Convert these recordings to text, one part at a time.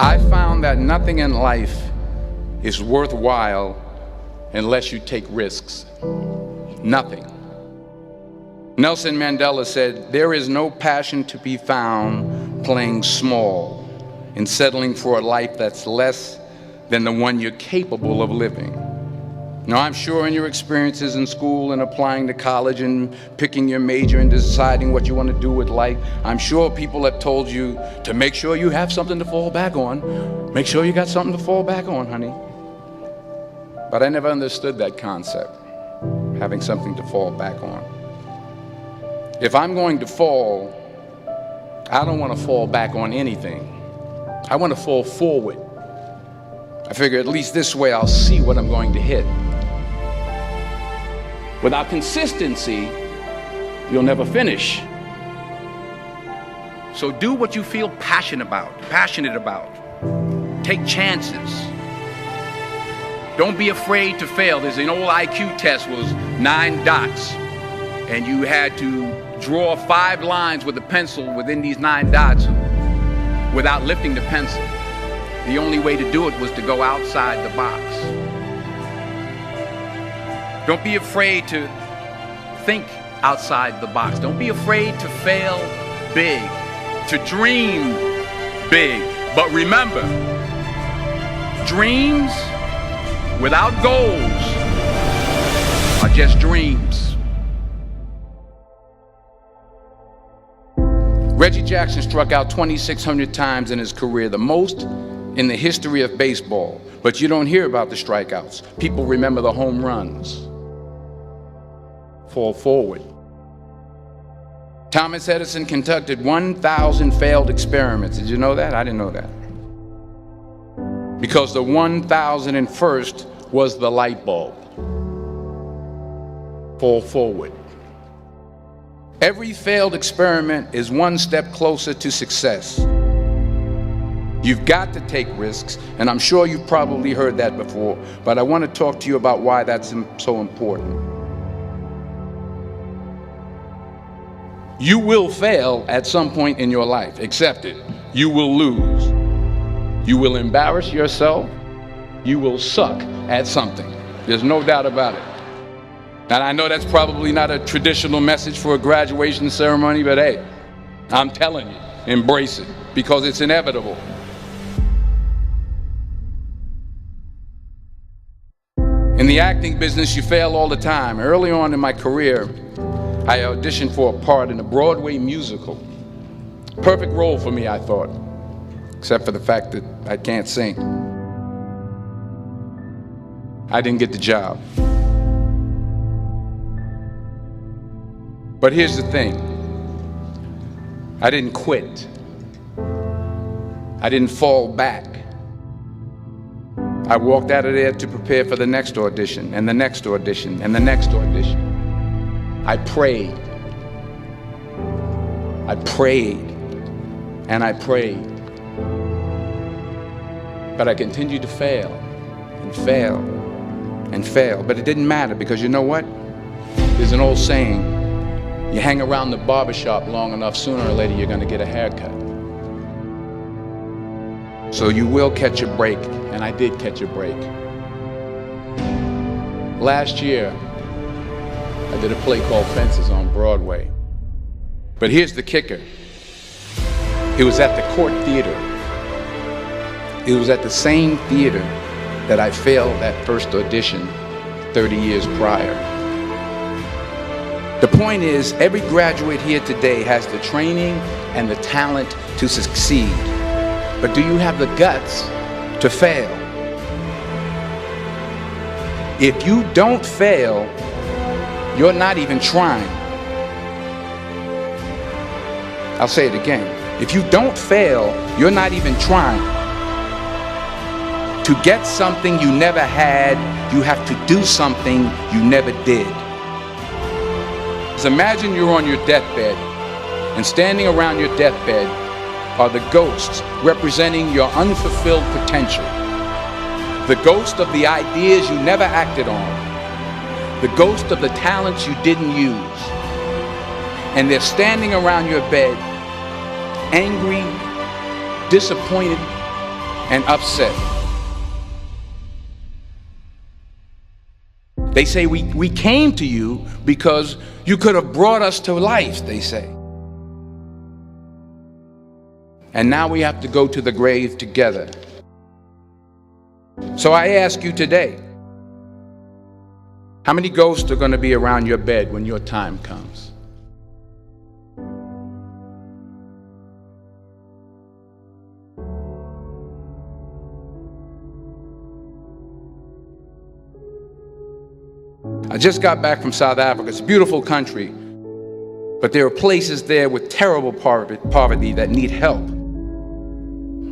I found that nothing in life is worthwhile unless you take risks. Nothing. Nelson Mandela said, "There is no passion to be found playing small and settling for a life that's less than the one you're capable of living." Now, I'm sure in your experiences in school and applying to college and picking your major and deciding what you want to do with life, I'm sure people have told you to make sure you have something to fall back on. Make sure you got something to fall back on, honey. But I never understood that concept, having something to fall back on. If I'm going to fall, I don't want to fall back on anything. I want to fall forward. I figure at least this way I'll see what I'm going to hit. Without consistency, you'll never finish. So do what you feel passionate about. Take chances. Don't be afraid to fail. There's an old IQ test, was 9 dots, and you had to draw 5 lines with a pencil within these 9 dots without lifting the pencil. The only way to do it was to go outside the box. Don't be afraid to think outside the box. Don't be afraid to fail big, to dream big. But remember, dreams without goals are just dreams. Reggie Jackson struck out 2,600 times in his career, the most in the history of baseball. But you don't hear about the strikeouts. People remember the home runs. Fall forward. Thomas Edison conducted 1,000 failed experiments. Did you know that? I didn't know that. Because the 1,001st was the light bulb. Fall forward. Every failed experiment is one step closer to success. You've got to take risks, and I'm sure you've probably heard that before, but I want to talk to you about why that's so important. You will fail at some point in your life. Accept it. You will lose. You will embarrass yourself. You will suck at something. There's no doubt about it. And I know that's probably not a traditional message for a graduation ceremony, but hey, I'm telling you, embrace it, because it's inevitable. In the acting business, you fail all the time. Early on in my career, I auditioned for a part in a Broadway musical. Perfect role for me, I thought, except for the fact that I can't sing. I didn't get the job. But here's the thing. I didn't quit. I didn't fall back. I walked out of there to prepare for the next audition, and the next audition, and the next audition. I prayed. I prayed. And I prayed. But I continued to fail and fail and fail. But it didn't matter, because you know what? There's an old saying, you hang around the barbershop long enough, sooner or later you're going to get a haircut. So you will catch a break, and I did catch a break. Last year, I did a play called Fences on Broadway. But here's the kicker. It was at the Court Theater. It was at the same theater that I failed that first audition 30 years prior. The point is, every graduate here today has the training and the talent to succeed. But do you have the guts to fail? If you don't fail, you're not even trying. I'll say it again. If you don't fail, you're not even trying. To get something you never had, you have to do something you never did. So imagine you're on your deathbed, and standing around your deathbed are the ghosts representing your unfulfilled potential. The ghost of the ideas you never acted on. The ghost of the talents you didn't use. And they're standing around your bed, angry, disappointed, and upset. They say we came to you because you could have brought us to life, they say. And now we have to go to the grave together. So I ask you today, how many ghosts are going to be around your bed when your time comes? I just got back from South Africa. It's a beautiful country, but there are places there with terrible poverty that need help.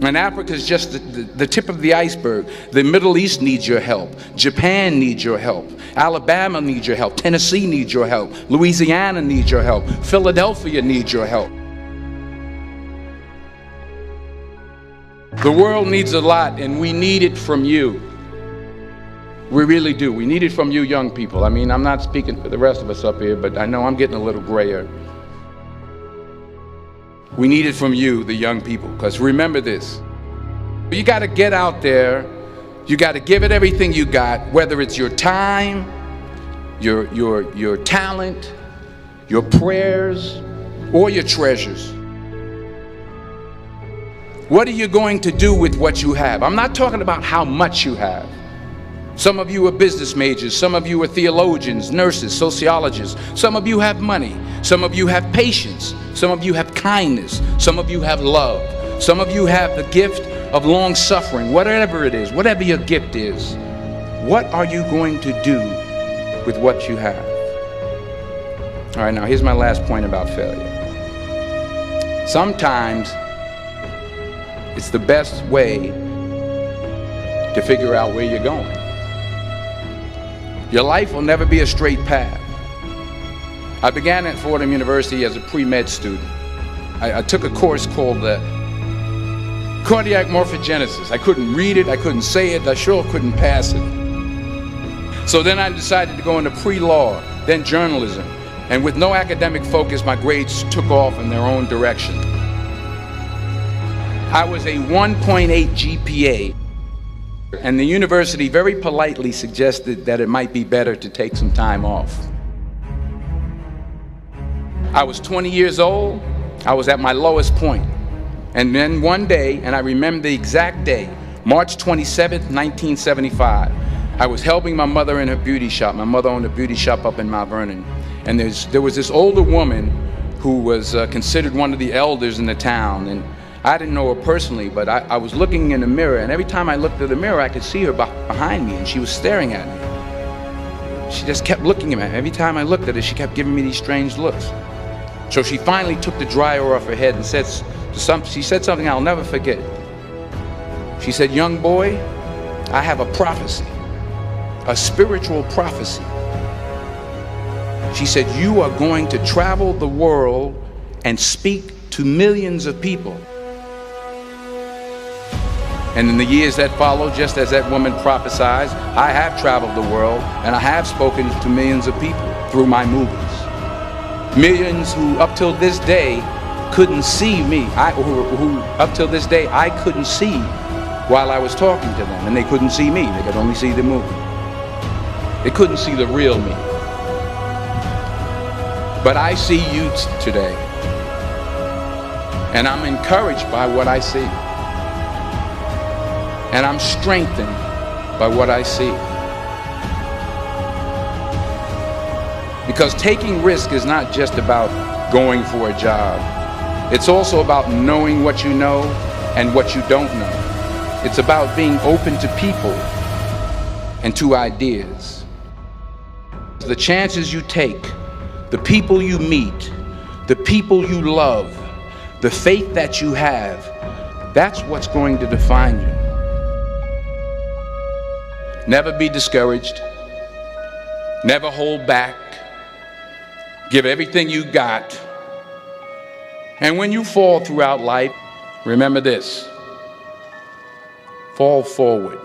And Africa is just the tip of the iceberg. The Middle East needs your help. Japan needs your help. Alabama needs your help. Tennessee needs your help. Louisiana needs your help. Philadelphia needs your help. The world needs a lot, and we need it from you. We really do. We need it from you young people. I mean, I'm not speaking for the rest of us up here, but I know I'm getting a little grayer. We need it from you, the young people, because remember this. You got to get out there. You got to give it everything you got, whether it's your time, your talent, your prayers, or your treasures. What are you going to do with what you have? I'm not talking about how much you have. Some of you are business majors, some of you are theologians, nurses, sociologists. Some of you have money, some of you have patience, some of you have kindness, some of you have love, some of you have the gift of long suffering. Whatever it is, whatever your gift is, what are you going to do with what you have? All right, now here's my last point about failure. Sometimes it's the best way to figure out where you're going. Your life will never be a straight path. I began at Fordham University as a pre-med student. I took a course called cardiac morphogenesis. I couldn't read it, I couldn't say it, I sure couldn't pass it. So then I decided to go into pre-law, then journalism. And with no academic focus, my grades took off in their own direction. I was a 1.8 GPA. And the university very politely suggested that it might be better to take some time off. I was 20 years old. I was at my lowest point. And then one day, and I remember the exact day, March 27th, 1975, I was helping my mother in her beauty shop. My mother owned a beauty shop up in Mount Vernon. And there was this older woman who was considered one of the elders in the town. And I didn't know her personally, but I was looking in the mirror, and every time I looked at the mirror, I could see her behind me, and she was staring at me. She just kept looking at me. Every time I looked at her, she kept giving me these strange looks. So she finally took the dryer off her head and she said something I'll never forget. She said, "Young boy, I have a prophecy, a spiritual prophecy." She said, "You are going to travel the world and speak to millions of people." And in the years that followed, just as that woman prophesied, I have traveled the world and I have spoken to millions of people through my movies. Millions who up till this day couldn't see me, who up till this day I couldn't see while I was talking to them, and they couldn't see me, they could only see the movie. They couldn't see the real me. But I see you today, and I'm encouraged by what I see. And I'm strengthened by what I see. Because taking risk is not just about going for a job. It's also about knowing what you know and what you don't know. It's about being open to people and to ideas. The chances you take, the people you meet, the people you love, the faith that you have, that's what's going to define you. Never be discouraged. Never hold back. Give everything you got. And when you fall throughout life, remember this: fall forward.